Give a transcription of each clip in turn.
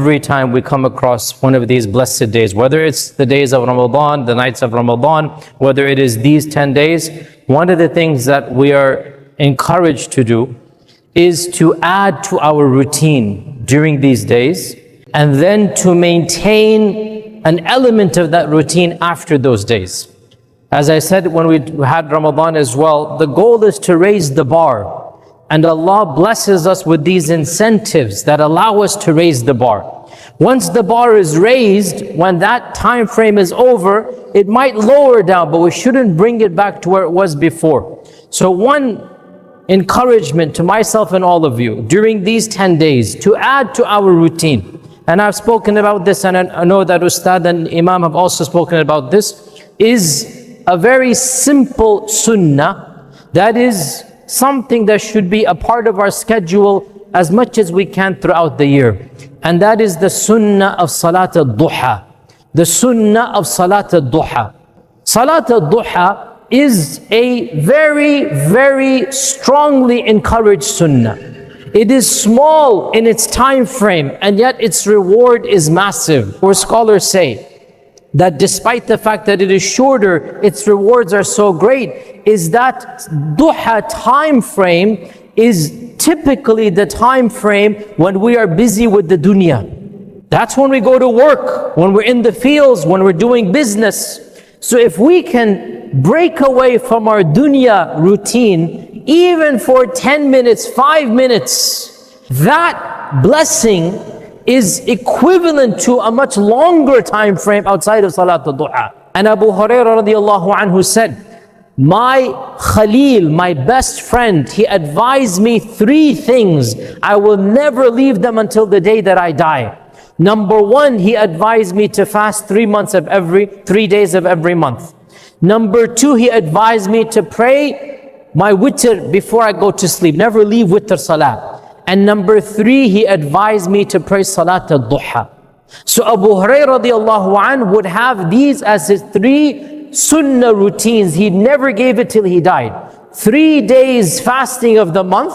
every time we come across one of these blessed days, whether it's the days of Ramadan, the nights of Ramadan, whether it is these 10 days, one of the things that we are encouraged to do is to add to our routine during these days, and then to maintain an element of that routine after those days. As I said when we had Ramadan as well, the goal is to raise the bar. And Allah blesses us with these incentives that allow us to raise the bar. Once the bar is raised, when that time frame is over, it might lower down, but we shouldn't bring it back to where it was before. So one encouragement to myself and all of you, during these 10 days, to add to our routine. And I've spoken about this, and I know that Ustad and Imam have also spoken about this, is a very simple sunnah that is something that should be a part of our schedule as much as we can throughout the year. And that is the sunnah of Salat al-Doha. The sunnah of Salat al-Doha. Salat al-Doha is a very, very strongly encouraged sunnah. It is small in its time frame, and yet its reward is massive. Where scholars say that despite the fact that it is shorter, its rewards are so great, is that duha time frame is typically the time frame when we are busy with the dunya. That's when we go to work, when we're in the fields, when we're doing business. So if we can break away from our dunya routine, even for 10 minutes, 5 minutes, that blessing is equivalent to a much longer time frame outside of Salat al-Duha. And Abu Hurairah radiallahu anhu said, my Khalil, my best friend, he advised me 3 things. I will never leave them until the day that I die. Number 1, he advised me to fast 3 days of every month. Number 2, he advised me to pray my witr before I go to sleep. Never leave witr salat. And number 3, he advised me to pray Salat al-Duha. So Abu Hurairah radiallahu anhu would have these as his 3 sunnah routines. He never gave it till he died. 3 days fasting of the month,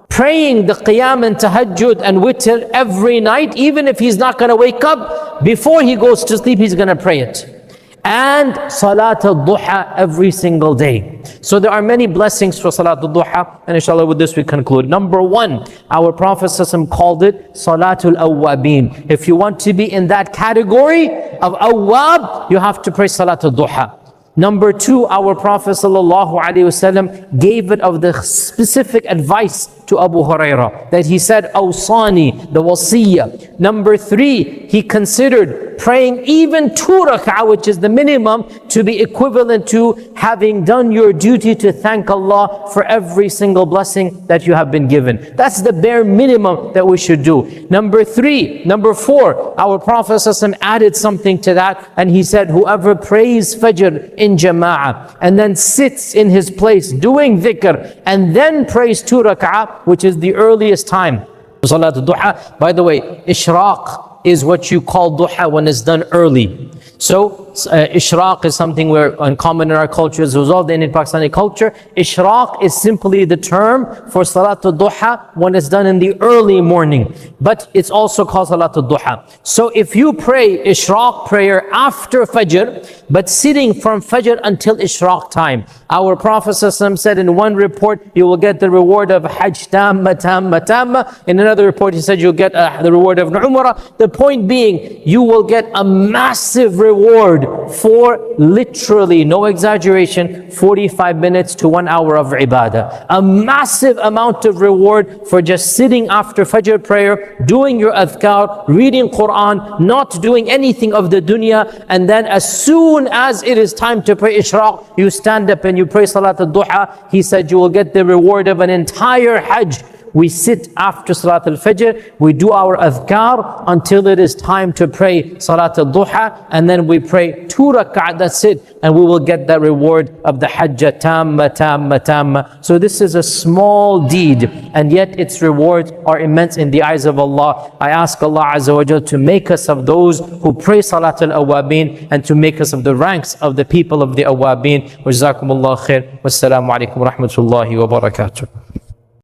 praying the qiyam and tahajjud and witr every night, even if he's not going to wake up, before he goes to sleep, he's going to pray it. And Salat al-Duha every single day. So there are many blessings for Salat al-Duha, and inshallah with this we conclude. Number 1, our Prophet ﷺ called it Salatul Awwabin. If you want to be in that category of Awwab, you have to pray Salat al-Duha. Number 2, our Prophet ﷺ gave it of the specific advice to Abu Hurairah, that he said, Awsani, the wasiyah. Number 3, he considered praying even 2 rak'ah, which is the minimum, to be equivalent to having done your duty to thank Allah for every single blessing that you have been given. That's the bare minimum that we should do. Number 4, our Prophet ﷺ added something to that, and he said, whoever prays Fajr in Jama'ah and then sits in his place doing dhikr and then prays 2 rak'ah, which is the earliest time. Salat al-Duha, by the way, Ishraq is what you call duha when it's done early. So Ishraq is something where uncommon in our culture, as a result of the Indian Pakistani culture. Ishraq is simply the term for Salat al-Duha when it's done in the early morning. But it's also called Salat al-Duha. So if you pray Ishraq prayer after Fajr, but sitting from Fajr until Ishraq time, our Prophet ﷺ said in one report, you will get the reward of Hajj tamma tamma tamma. In another report, he said you'll get the reward of Umrah. The point being, you will get a massive reward for literally, no exaggeration, 45 minutes to 1 hour of ibadah. A massive amount of reward for just sitting after Fajr prayer, doing your adhkar, reading Quran, not doing anything of the dunya, and then as soon as it is time to pray Ishraq, you stand up and you pray Salat al-Duha. He said you will get the reward of an entire Hajj. We sit after Salat al-Fajr, we do our adhkar until it is time to pray Salat al-Duha, and then we pray 2 rak'ah, that's it, and we will get the reward of the Hajjah tamma tamma tamma. So this is a small deed, and yet its rewards are immense in the eyes of Allah. I ask Allah Azza wa Jalla to make us of those who pray Salat al-Awwabin, and to make us of the ranks of the people of the Awwabin. Wa jazakumullah khair. Wassalamu alaikum wa rahmatullahi wa barakatuh.